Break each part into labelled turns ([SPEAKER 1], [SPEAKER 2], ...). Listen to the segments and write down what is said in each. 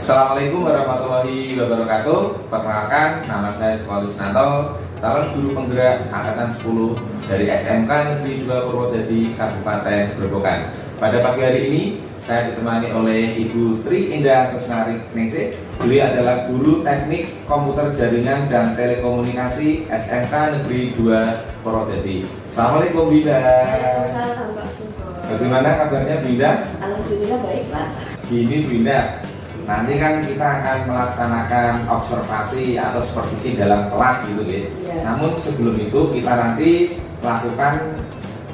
[SPEAKER 1] Assalamualaikum warahmatullahi wabarakatuh. Perkenalkan, nama saya Sukolis Nanto, calon guru penggerak angkatan 10 dari SMK Negeri 2 Purwodadi, Kabupaten Grobogan. Pada pagi hari ini, saya ditemani oleh Ibu Tri Indah Resnari Ningsih. Beliau adalah guru teknik komputer jaringan dan telekomunikasi SMK Negeri 2 Purwodadi. Assalamualaikum, Bu Indah.
[SPEAKER 2] Waalaikumsalam, Pak Suko.
[SPEAKER 1] Bagaimana kabarnya, Bu Indah?
[SPEAKER 2] Alhamdulillah baik, Pak.
[SPEAKER 1] Gini, Bu Indah, nanti kan kita akan melaksanakan observasi atau supervisi dalam kelas gitu ya. Namun sebelum itu kita nanti melakukan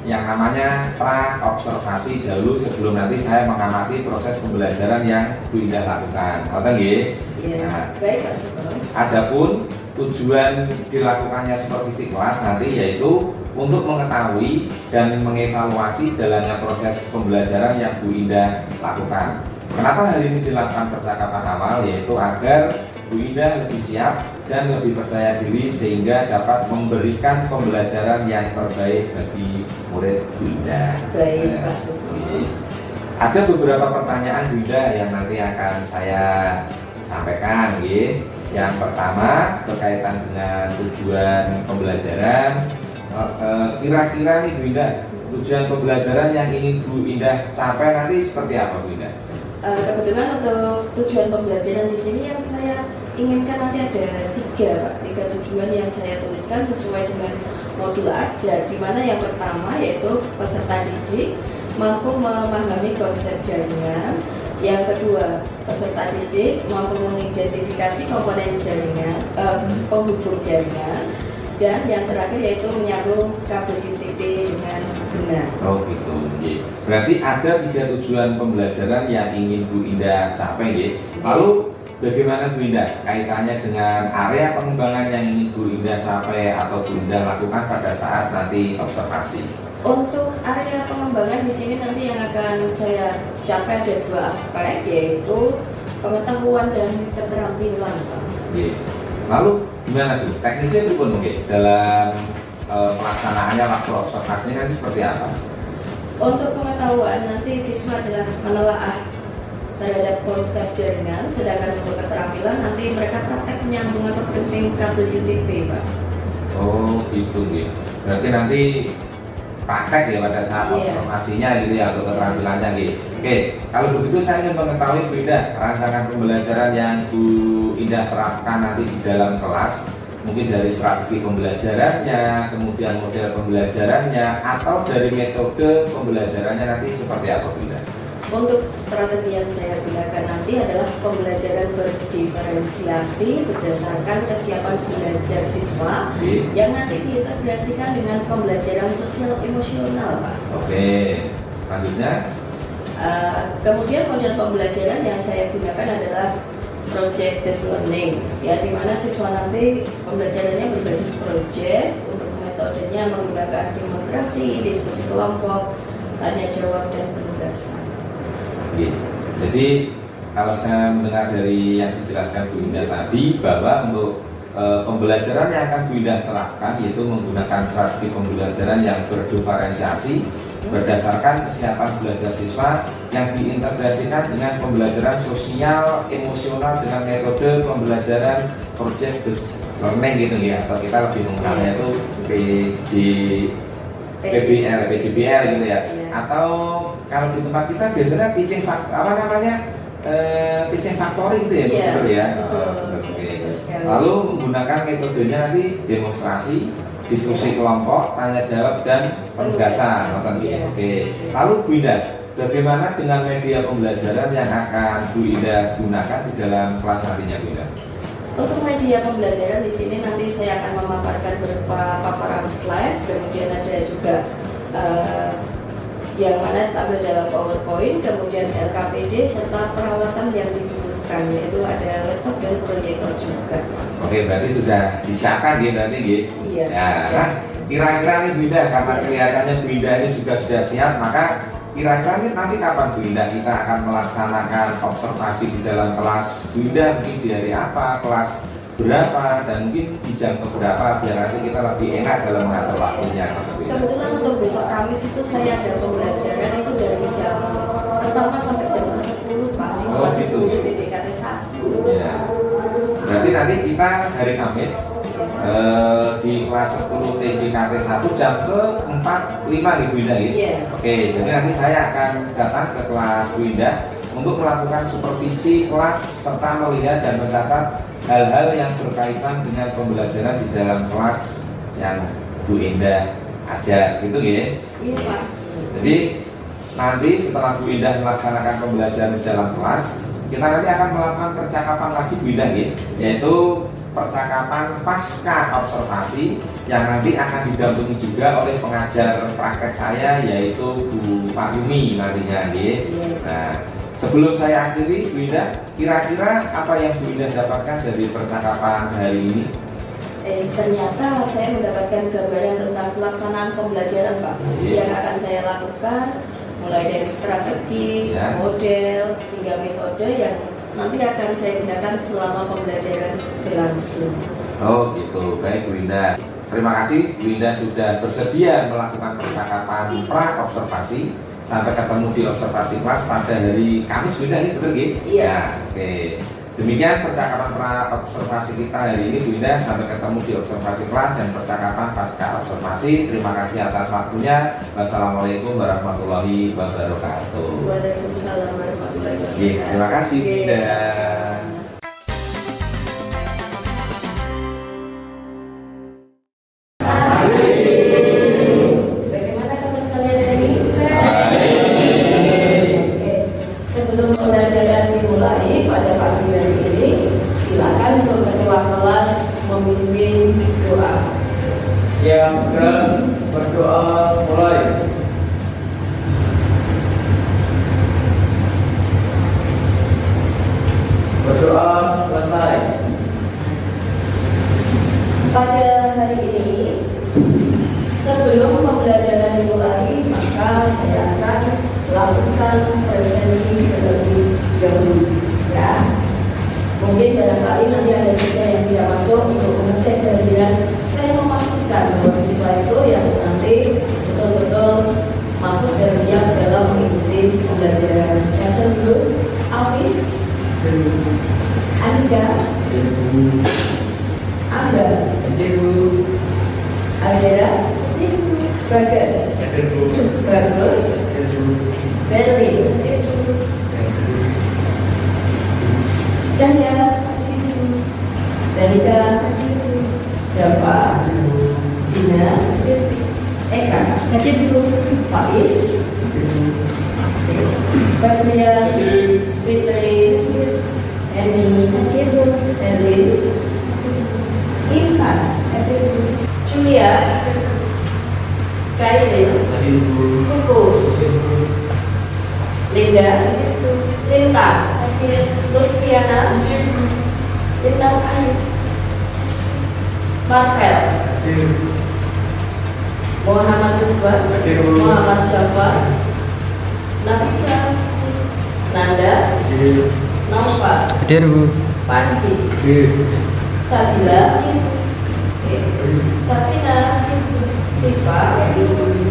[SPEAKER 1] yang namanya pra-observasi dahulu sebelum nanti saya mengamati proses pembelajaran yang Bu Indah lakukan. Ngoten nggih?
[SPEAKER 2] Iya.
[SPEAKER 1] Nah,
[SPEAKER 2] Baik, Pak Suko.
[SPEAKER 1] adapun tujuan dilakukannya supervisi kelas nanti yaitu untuk mengetahui dan mengevaluasi jalannya proses pembelajaran yang Bu Indah lakukan. Kenapa hari ini dilakukan percakapan awal, yaitu agar Bu Indah lebih siap dan lebih percaya diri sehingga dapat memberikan pembelajaran yang terbaik bagi murid Bu Indah.
[SPEAKER 2] Baik, Pak Suko.
[SPEAKER 1] Ada beberapa pertanyaan Bu Indah yang nanti akan saya sampaikan, gitu. Yang pertama berkaitan dengan tujuan pembelajaran. Kira-kira nih Bu Indah, tujuan pembelajaran yang ingin Bu Indah capai nanti seperti apa Bu Indah?
[SPEAKER 2] Kebetulan untuk tujuan pembelajaran di sini yang saya inginkan nanti ada tiga tujuan yang saya tuliskan sesuai dengan modul ajar. Di mana yang pertama yaitu peserta didik mampu memahami konsep jaringan. Yang kedua, peserta didik mampu mengidentifikasi komponen jaringan, penghubung jaringan. Dan yang terakhir yaitu menyambung kabel UTP dengan benar.
[SPEAKER 1] Oh gitu, yeah. Berarti ada 3 tujuan pembelajaran yang ingin Bu Indah capai, yeah. Lalu bagaimana Bu Indah kaitannya dengan area pengembangan yang ingin Bu Indah capai atau Bu Indah lakukan pada saat nanti observasi?
[SPEAKER 2] Untuk area pengembangan di sini nanti yang akan saya capai ada 2 aspek, yaitu pengetahuan dan keterampilan, Pak.
[SPEAKER 1] Yeah. Lalu gimana tuh teknisnya itu pun mungkin dalam pelaksanaannya waktu observasinya nanti seperti apa?
[SPEAKER 2] Untuk pengetahuan nanti siswa adalah menelaah terhadap konsep jaringan, sedangkan untuk keterampilan nanti mereka praktek menyambung atau crimping kabel UTP, Pak.
[SPEAKER 1] Oh gitu gitu. Berarti nanti praktek ya pada saat observasinya gitu ya untuk keterampilannya gitu. Oke, kalau begitu saya ingin mengetahui Bu Indah rancangan pembelajaran yang Bu Indah terapkan nanti di dalam kelas, mungkin dari strategi pembelajarannya, kemudian model pembelajarannya, atau dari metode pembelajarannya nanti seperti apa Bu Indah?
[SPEAKER 2] Untuk strategi yang saya gunakan nanti adalah pembelajaran berdiferensiasi berdasarkan kesiapan belajar siswa yang nanti diintegrasikan dengan pembelajaran sosial emosional, Pak.
[SPEAKER 1] Oke, selanjutnya.
[SPEAKER 2] Kemudian model pembelajaran yang saya gunakan adalah project based learning, ya, di mana siswa nanti pembelajarannya berbasis project. Untuk metodenya menggunakan demonstrasi, diskusi kelompok, tanya jawab dan penugasan.
[SPEAKER 1] Jadi kalau saya mendengar dari yang dijelaskan Bu Indah tadi bahwa untuk pembelajaran yang akan Bu Indah terapkan yaitu menggunakan strategi pembelajaran yang berdiferensiasi berdasarkan kesiapan belajar siswa yang diintegrasikan dengan pembelajaran sosial emosional dengan metode pembelajaran project based learning gitu ya, atau kita lebih mengenalnya itu PJBL gitu ya. Atau kalau di tempat kita biasanya teaching teaching factory gitu ya, betul ya. Lalu menggunakan metodenya nanti demonstrasi, diskusi kelompok, tanya jawab dan penugasan. Oke. Lalu Bu Indah, bagaimana dengan media pembelajaran yang akan Bu Indah gunakan di dalam kelas nantinya Bu Indah?
[SPEAKER 2] Untuk media pembelajaran di sini nanti saya akan memaparkan berupa paparan slide, kemudian ada juga yang mana tampil dalam PowerPoint, kemudian LKPD serta peralatan yang dibutuhkan, yaitu ada laptop dan proyektor juga. Oke,
[SPEAKER 1] berarti sudah disiapkan gitu nanti gitu.
[SPEAKER 2] Iya.
[SPEAKER 1] Nah, kira-kira nih Bu Indah, karena kelihatannya Bu Indah ini juga sudah siap, maka kira-kira nanti kapan Bu Indah kita akan melaksanakan observasi di dalam kelas? Bu Indah mungkin di hari apa, kelas berapa, dan mungkin di jam berapa biar nanti kita lebih enak dalam mengatur waktunya.
[SPEAKER 2] Kebetulan untuk besok Kamis itu saya ada pembelajaran itu dari jam pertama sampai jam ke-10, Pak.
[SPEAKER 1] Oh gitu.
[SPEAKER 2] PDKT 1.
[SPEAKER 1] Ya. Berarti nanti kita hari Kamis di kelas 10 TJKT 1 jam ke 4.5 nih Bu Indah ya?
[SPEAKER 2] Iya.
[SPEAKER 1] Oke, jadi nanti saya akan datang ke kelas Bu Indah untuk melakukan supervisi kelas serta melihat dan mencatat hal-hal yang berkaitan dengan pembelajaran di dalam kelas yang Bu Indah ajar, gitu ya?
[SPEAKER 2] Iya Pak.
[SPEAKER 1] Jadi nanti setelah Bu Indah melaksanakan pembelajaran di dalam kelas, kita nanti akan melakukan percakapan lagi Bu Indah ya, yaitu percakapan pasca observasi yang nanti akan didampingi juga oleh pengajar praktek saya yaitu Bu Pak Yumi nantinya ya. Nah, sebelum saya akhiri Bu Indah, kira-kira apa yang Bu Indah dapatkan dari percakapan hari ini?
[SPEAKER 2] Ternyata saya mendapatkan gambaran tentang pelaksanaan pembelajaran Pak yang akan saya lakukan mulai dari strategi, model, hingga metode yang nanti akan saya gunakan selama pembelajaran berlangsung.
[SPEAKER 1] Oh gitu, baik Bu Indah. Terima kasih Bu Indah sudah bersedia melakukan percakapan pra-observasi. Sampai ketemu di observasi kelas pada hari Kamis Bu Indah, ini betul ya?
[SPEAKER 2] Iya.
[SPEAKER 1] Oke. Demikian percakapan pra-observasi kita hari ini Bu Indah. Sampai ketemu di observasi kelas dan percakapan pasca observasi. Terima kasih atas waktunya. Wassalamualaikum warahmatullahi wabarakatuh.
[SPEAKER 2] Waalaikumsalam warahmatullahi wabarakatuh.
[SPEAKER 1] Terima kasih Bu Indah.
[SPEAKER 2] Bagaimana kabar kalian hari ini? Oke. Sebelum pembelajaran dimulai pada pagi hari ini, silakan untuk ketua kelas memimpin doa.
[SPEAKER 3] Siapkan berdoa mulai. Berdoa selesai.
[SPEAKER 2] Pada hari ini, sebelum pembelajaran dimulai, maka saya akan lakukan presensi terlebih dahulu. Ya, mungkin barangkali nanti ada siswa yang tidak masuk untuk mengecek kehadiran. Saya memastikan bahwa siswa itu yang nanti betul-betul masuk dan siap dalam mengikuti pembelajaran. Saya dulu, Alvis, Andika, Angga, Azera, Bagas, Bagus, Berlin, Cahya, Dalika, Dava, Dina, Eka, Faiz, Fabian, Fitri, Eni, Erlin, Intan, Julia, Kailin, Kuku, Linda, Linta, Lutfiana, Lintang Ayu, Marvel, Muhammad Tuba, Muhammad Syafar, Nafisa, Nanda, Nova, Panji, Sabila, Safina, Siva,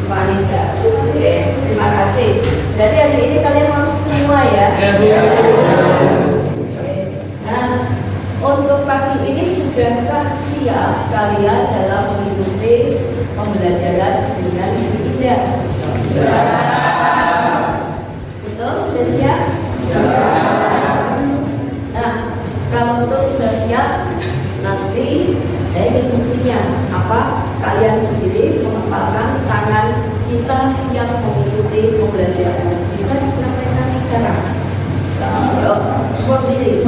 [SPEAKER 2] Vanessa. Oke, terima kasih. Jadi hari ini kalian masuk semua ya. Oke. Nah, untuk pagi ini sudahkah siap kalian dalam mengikuti pembelajaran dengan indah? Betul, sudah siap? Nah, kalau betul sudah siap, nanti saya ingin buktinya apa? Kalian berdiri mengepalkan tangan, kita siap mengikuti pembelajaran. Bisa dipraktekkan sekarang. Semua berdiri.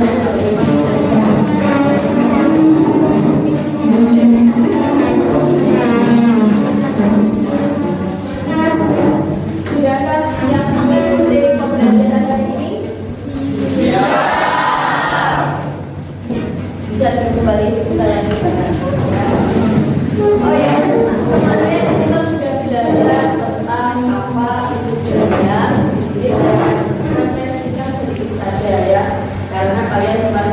[SPEAKER 2] Sudahkah siap mengikuti pembelajaran hari ini? Bisa kembali kita lanjutkan. Oh ya, kemarin kita sudah belajar tentang apa itu jaya. Di sini saya akan presentasikan sedikit saja ya, karena kalian kemarin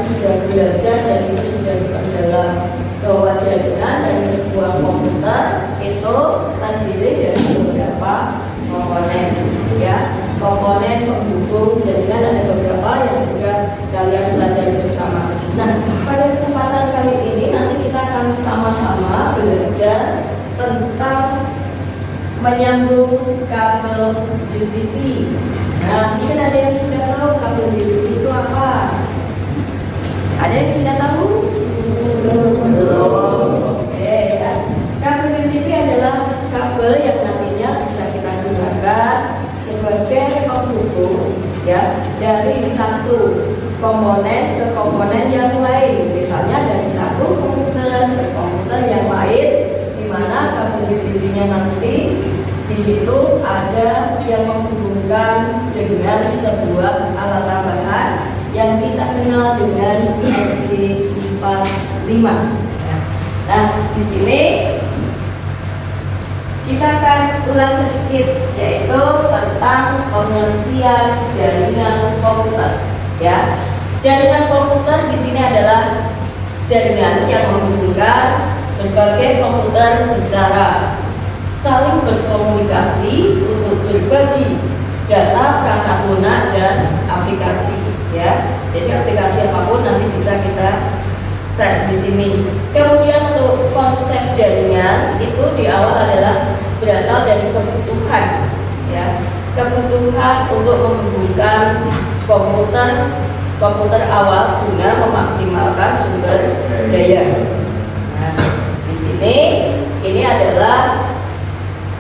[SPEAKER 2] sama-sama belajar tentang menyambung kabel UPV. Nah, mungkin ada yang sudah tahu kabel UPV itu apa? Ada yang sudah tahu? Belum. Oke, ya. Kabel UPV adalah kabel yang nantinya bisa kita gunakan sebagai penghubung ya dari satu komponen ke komponen yang lain. Misalnya dari satu komputer ke komputer yang lain, di mana kabel UPV-nya nanti di situ ada yang menghubungkan dengan sebuah alat tambahan yang kita kenal dengan RJ45. Nah, di sini kita akan ulas sedikit, yaitu tentang pengertian jaringan komputer. Ya, jaringan komputer di sini adalah jaringan yang menghubungkan berbagai komputer secara saling berkomunikasi untuk berbagi data, perangkat lunak, dan aplikasi. Ya, jadi aplikasi apapun nanti bisa kita set di sini. Kemudian untuk konsep jaringan itu di awal adalah berasal dari kebutuhan, ya, kebutuhan untuk menghubungkan komputer awal guna memaksimalkan sumber daya. Nah, di sini ini adalah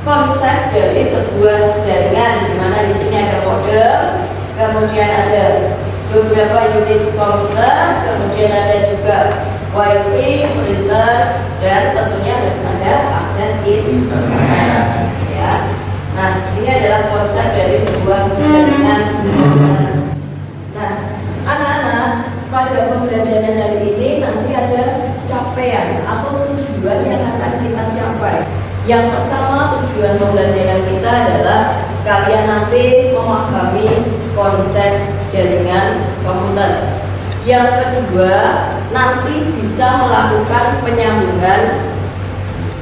[SPEAKER 2] konsep dari sebuah jaringan, di mana di sini ada modem, kemudian ada beberapa unit komputer, kemudian ada juga wifi, printer, dan tentunya harus ada akses internet. Ya. Nah, ini adalah konsep dari sebuah jaringan. Nah, anak-anak, pada pembelajaran hari ini nanti ada capaian atau tujuan yang akan kita capai. Yang pertama, tujuan pembelajaran kita adalah kalian nanti memahami konsep jaringan komputer. Yang kedua, nanti bisa melakukan penyambungan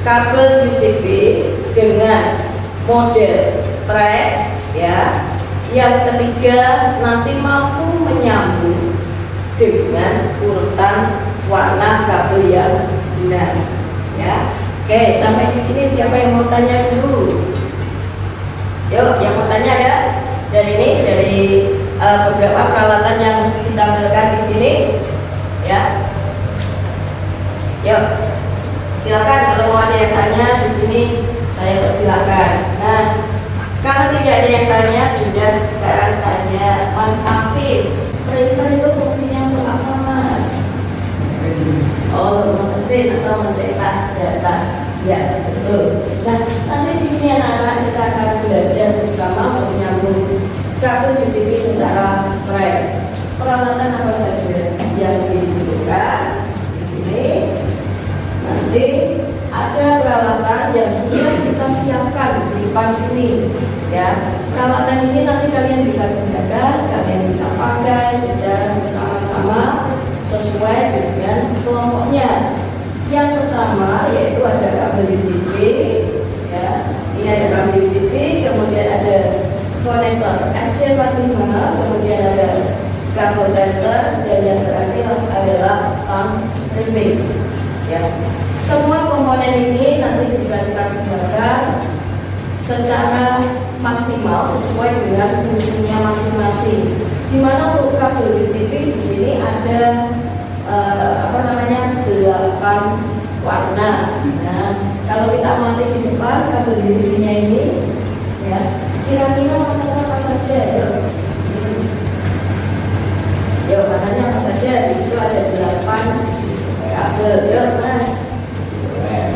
[SPEAKER 2] kabel UPV dengan model strap, ya. Yang ketiga, nanti mampu menyambung dengan urutan warna kabel yang benar, ya. Oke, sampai di sini siapa yang mau tanya dulu? Yuk, yang mau tanya ada dari beberapa peralatan yang ditampilkan di sini, ya. Yuk, silakan kalau mau ada yang tanya di sini, saya persilakan. Nah, kalau tidak ada yang tanya, sudah sekarang tanya Mas Hafiz. Printer itu fungsinya untuk apa, Mas? Oh, print atau mencetak data. Ya, betul. Nah, nanti di sini anak-anak kita akan belajar bersama untuk menyambung kabel UPV secara strap. Peralatan apa saja yang dibutuhkan di sini? Nanti ada peralatan yang sudah kita siapkan di depan sini, ya. Peralatan ini nanti kalian bisa gunakan, kalian bisa pakai secara bersama-sama sesuai dengan kelompoknya. Yang pertama yaitu ada kabel UPV, ya. Ini ada kabel UPV, kemudian ada konektor RJ45, kemudian ada kabel tester, dan yang terakhir adalah pump riming, ya. Semua komponen ini nanti bisa kita gunakan secara maksimal sesuai dengan fungsinya masing-masing. Di mana untuk kabel UPV di sini ada 8 warna. Nah, kalau kita amati di depan kabel UPV-nya ini, ya, kira-kira warnanya apa saja? Yuk, warnanya apa saja? Di situ ada 8 kabel. Yuk, Mas.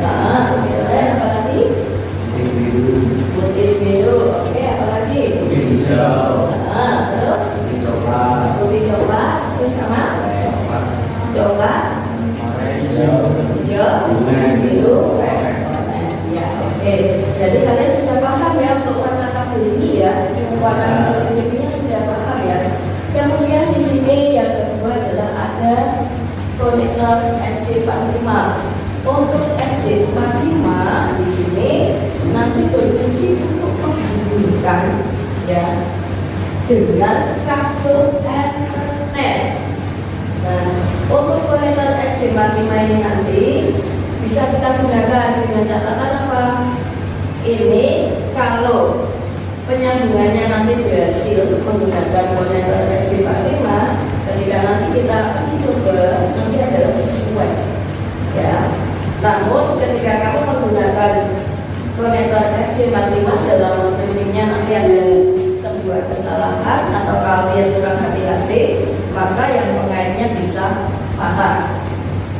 [SPEAKER 2] Nah, apa lagi? Putih biru. Oke, apa lagi?
[SPEAKER 3] Putih hijau.
[SPEAKER 2] Nah, terus?
[SPEAKER 3] Putih coklat.
[SPEAKER 2] Putih coklat. Terus sama? Coklat. Hijau. Biru. Ya, oke. Jadi kalian sudah paham ya untuk warna kabel ini, ya. Warna kabel UPV-nya sudah paham ya. Kemudian di sini yang kedua adalah ada konektor RJ45. Untuk RJ45 di sini nanti berfungsi untuk menghubungkan, ya, dengan kabel Ethernet. Nah, untuk konektor RJ45 ini nanti di bisa kita gunakan dengan catatan apa? Ini kalau penyambungannya nanti berhasil menggunakan konektor RJ45, ketika nanti kita uji coba nanti adalah sesuai, ya. Namun ketika kamu menggunakan konektor RJ45 dalam memilihnya nanti ada sebuah kesalahan atau kalian kurang hati-hati, maka yang pengaitnya bisa patah.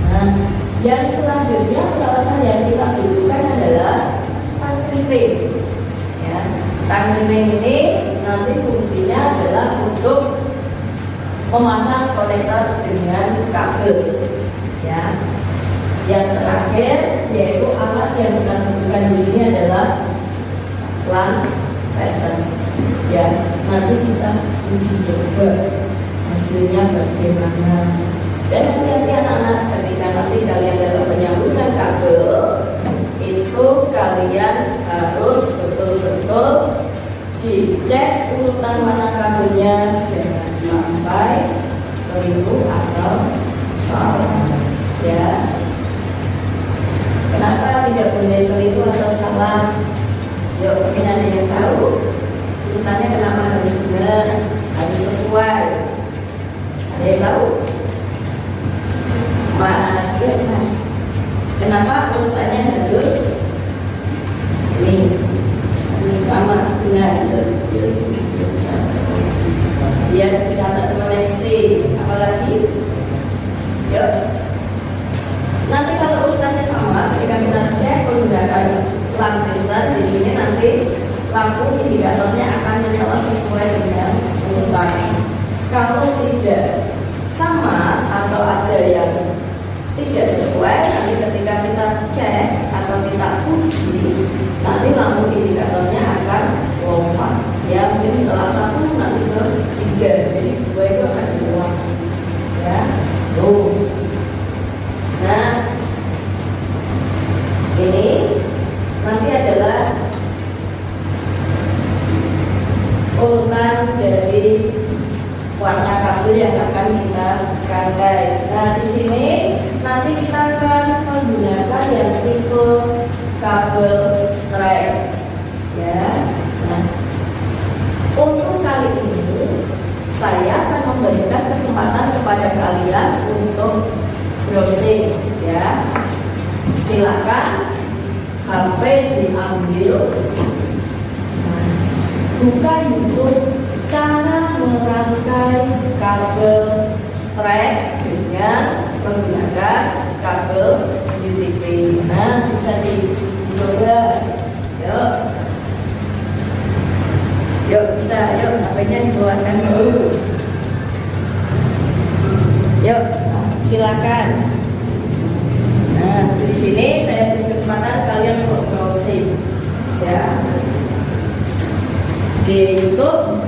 [SPEAKER 2] Nah, yang selanjutnya peralatan yang kita butuhkan adalah tangkring. Ya, tangkring ini nanti fungsinya adalah untuk memasang konektor dengan kabel. Ya, yang terakhir yaitu alat yang kita butuhkan di sini adalah lamp tester. Ya, nanti kita uji coba hasilnya bagaimana. Dan hati-hati anak-anak, ketika nanti kalian dalam penyambungan kabel itu kalian harus betul-betul dicek urutan mana kabelnya, jangan sampai keliru atau salah. Ya, kenapa tidak boleh keliru atau salah? Yuk, mungkin ada yang tahu urutannya kenapa harus benar, harus sesuai. Ada yang tahu? Mas, ya Mas. Kenapa urutannya harus ini? Harus sama, benar. Biar bisa terkoneksi. Apalagi? Yuk. Nanti kalau urutannya sama, ketika kita cek menggunakan lamp tester di sini nanti lampu indikatornya akan menyala sesuai dengan urutan. Kalau tidak sama atau ada yang tidak sesuai, nanti ketika kita cek atau kita uji, nanti lampu indikatornya akan lompat. Ya, mungkin setelah 1 nanti ke 3, jadi 2 itu akan hilang. Ya, tuh. Nah, ini nanti adalah urutan dari warna kabel yang akan kita pakai. Nah, di sini nanti kita akan menggunakan yang tipe kabel strap. Ya. Nah, untuk kali ini saya akan memberikan kesempatan kepada kalian untuk browsing, ya. Silakan HP diambil. Nah, buka YouTube cara merangkai kabel strap dengan menggunakan kabel UTP. Nah, bisa dicoba. Yuk. Yuk, bisa. Yuk, HP-nya dikeluarkan dulu. Yuk, silakan. Nah, di sini saya beri kesempatan kalian untuk browsing, ya. Di YouTube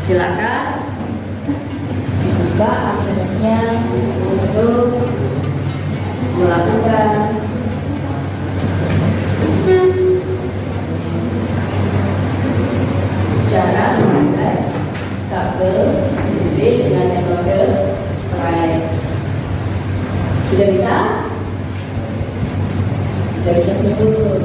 [SPEAKER 2] silakan dibuka aksesnya untuk melakukan cara memakai kabel UTP dengan metode strap. Sudah bisa? Sudah bisa belum?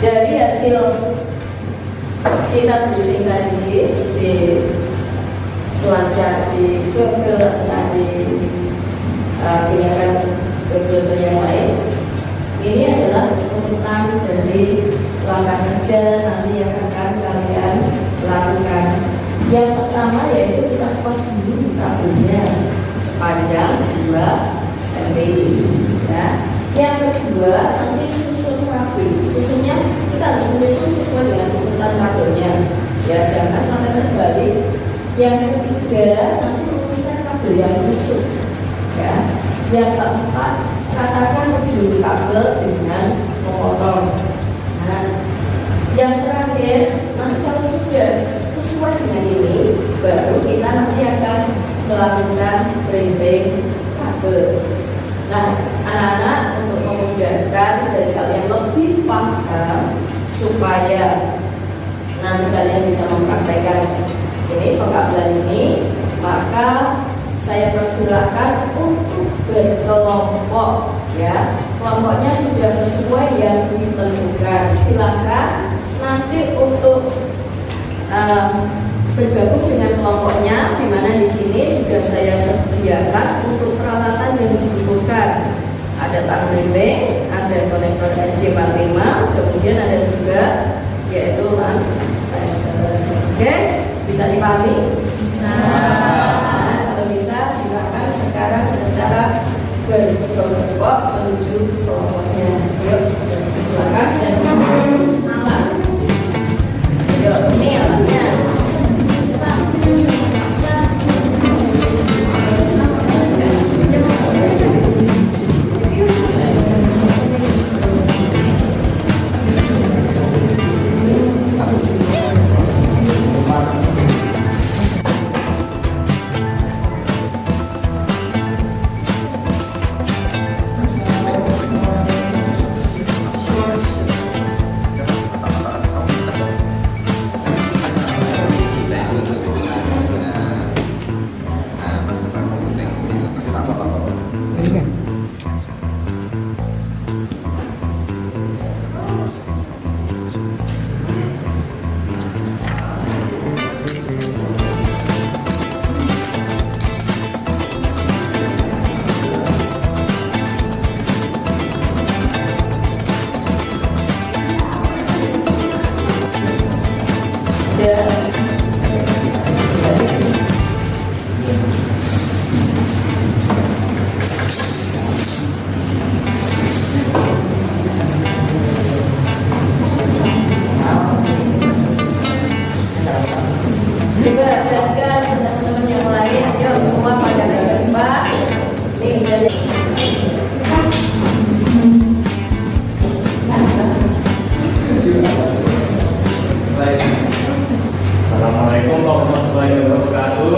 [SPEAKER 2] Dari hasil kita browsing tadi di selancar di Google tadi gunakan browser yang lain, ini adalah urutan dari langkah kerja nanti yang akan kalian lakukan. Yang pertama yaitu kita post dulu kabelnya sepanjang 2 cm, ya. Yang kedua nanti susun kabel, susunnya kita harus menyusun sesuai dengan urutan kabelnya, ya, jangan sampai terbalik. Yang ketiga nanti urusan kabel kabel yang busuk. Ya. Yang keempat, katakan ujung kabel dengan memotong. Nah, yang terakhir, nanti kalau sudah sesuai dengan ini, baru kita nanti akan melakukan trimming kabel. Nah, anak-anak, untuk memudahkan dan kalian lebih paham supaya nanti kalian bisa mempraktekkan ini pengkabelan ini, maka saya persilakan untuk berkelompok, ya. Kelompoknya sudah sesuai yang ditentukan. Silakan nanti untuk bergabung dengan kelompoknya, di mana di sini sudah saya sediakan untuk peralatan yang dibutuhkan. Ada tang trimming, ada konektor RJ45, kemudian ada juga yaitu LAN tester. Oke, bisa dipahami? Bisa. Nah, kalau bisa silakan sekarang secara berkelompok menuju kelompoknya. Yuk, silakan dan alat. Yuk, ini alatnya.
[SPEAKER 3] Assalamualaikum warahmatullahi wabarakatuh.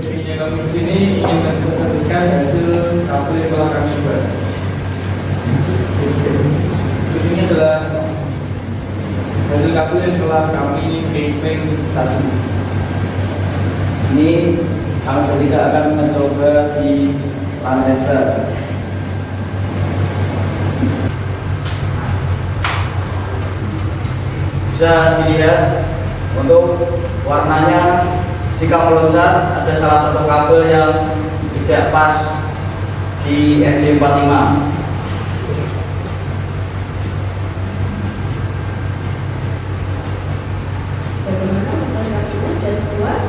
[SPEAKER 3] Intinya kami di sini ingin mempresentasikan hasil kabel yang telah kami buat. Ini adalah hasil kabel yang telah kami trimming tadi.
[SPEAKER 4] Ini kami bertiga akan mencoba di LAN tester. Bisa dilihat untuk warnanya, jika meloncat ada salah satu kabel yang tidak pas di RJ45.
[SPEAKER 2] Bagaimana memperhatikan sudah sesuai?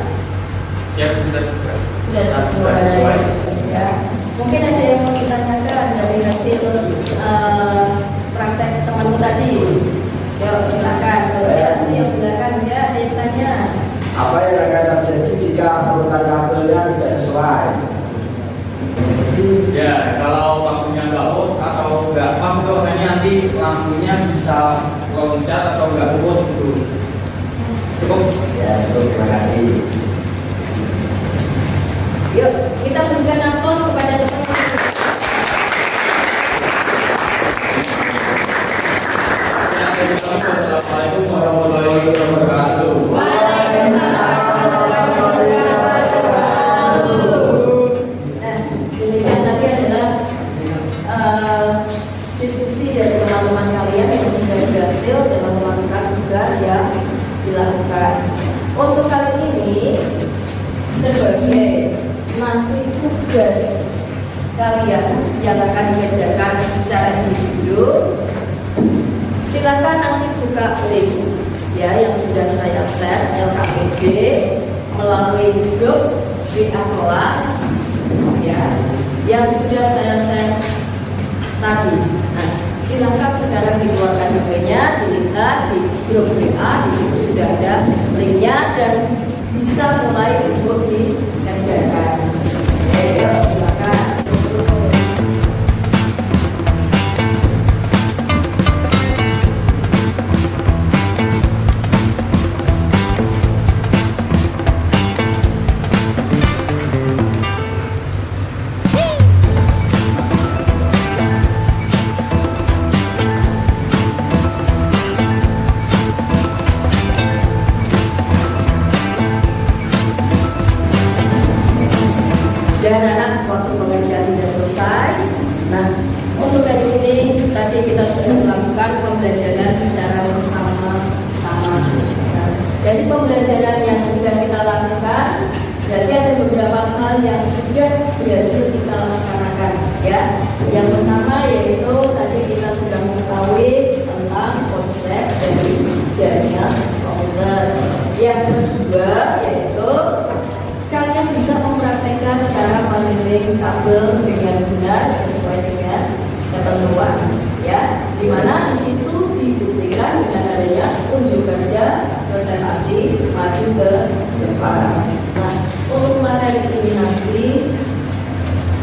[SPEAKER 3] Siap, sudah sesuai.
[SPEAKER 2] Sudah
[SPEAKER 4] Sudah sesuai.
[SPEAKER 2] Ya. Mungkin ada yang mau ditanyakan dari hasil praktek temanmu tadi. Yuk, silakan. Yang belakang ya, ada yang tanya.
[SPEAKER 4] Apa yang akan terjadi jika urutan kabelnya tidak sesuai?
[SPEAKER 3] Ya, kalau lampunya nggak out atau nggak pas itu hanya nanti lampunya bisa loncat atau nggak out gitu. Cukup?
[SPEAKER 4] Ya, cukup. Terima kasih.
[SPEAKER 2] Yuk, kita berikan aplaus kepada teman-teman.
[SPEAKER 3] Assalamualaikum warahmatullahi wabarakatuh.
[SPEAKER 2] Nah, demikian tadi adalah diskusi dari teman-teman kalian yang sudah berhasil dalam melakukan tugas yang dilakukan. Untuk kali ini, sebagai nanti tugas kalian yang akan dikerjakan secara individu, silakan nanti buka link ya yang sudah saya share LKPD melalui grup WA kelas ya yang sudah saya share tadi. Nah, silakan sekarang dikeluarkan HP-nya, dilihat, grup WA. Di situ sudah ada linknya dan bisa mulai untuk dikerjakan. Oke, silakan. Dan anak waktu pengajian sudah selesai. Nah, untuk hari ini tadi kita sudah melakukan pembelajaran secara bersama-sama. Nah, dari pembelajaran yang sudah kita lakukan, berarti ada beberapa hal yang sudah berhasil kita laksanakan. Ya, yang pertama yaitu tadi kita sudah mengetahui tentang konsep dari jaringan komputer. Yang kedua yaitu kalian bisa mempraktekkan cara mengirim kabel dengan benar sesuai dengan ketentuan, ya. Dimana di situ dibuktikan dengan adanya unjuk kerja presentasi maju ke depan. Nah, untuk materi ini nanti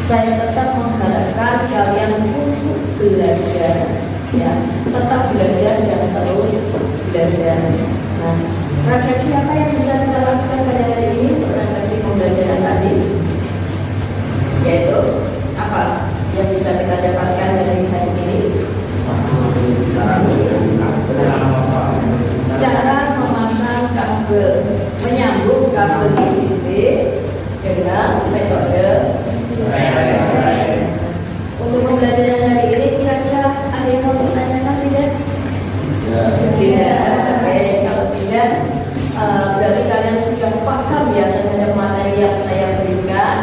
[SPEAKER 2] saya tetap mengharapkan kalian untuk belajar, ya, tetap belajar dan terus belajar. Nah, refleksi apa yang bisa kita lakukan pada hari ini untuk refleksi pembelajaran tadi? Yaitu apa yang bisa kita dapatkan dari hari ini? Cara memasang kabel, menyambung kabel USB dengan metode untuk pembelajaran hari ini kira-kira ada yang mau ditanyakan tidak? Tidak. Oke, kalau tidak berarti kalian sudah paham ya terhadap materi yang saya berikan.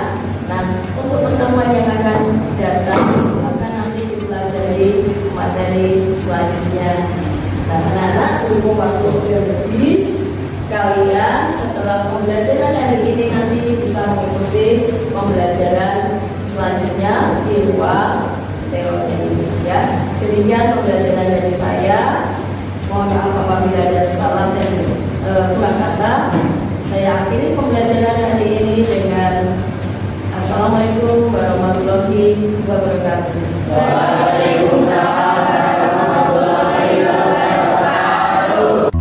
[SPEAKER 2] Nah, untuk pertemuan yang akan datang akan nanti dipelajari materi selanjutnya. Nah, anak-anak berhubung waktu sudah habis, kalian setelah pembelajaran hari ini nanti bisa mengikuti pembelajaran selanjutnya di ruang teori, ya. Demikian pembelajaran dari saya. Mohon maaf apabila ada salah dan kurang kata. Saya akhiri pembelajaran hari ini dengan Assalamualaikum warahmatullahi wabarakatuh. Waalaikumsalam warahmatullahi wabarakatuh.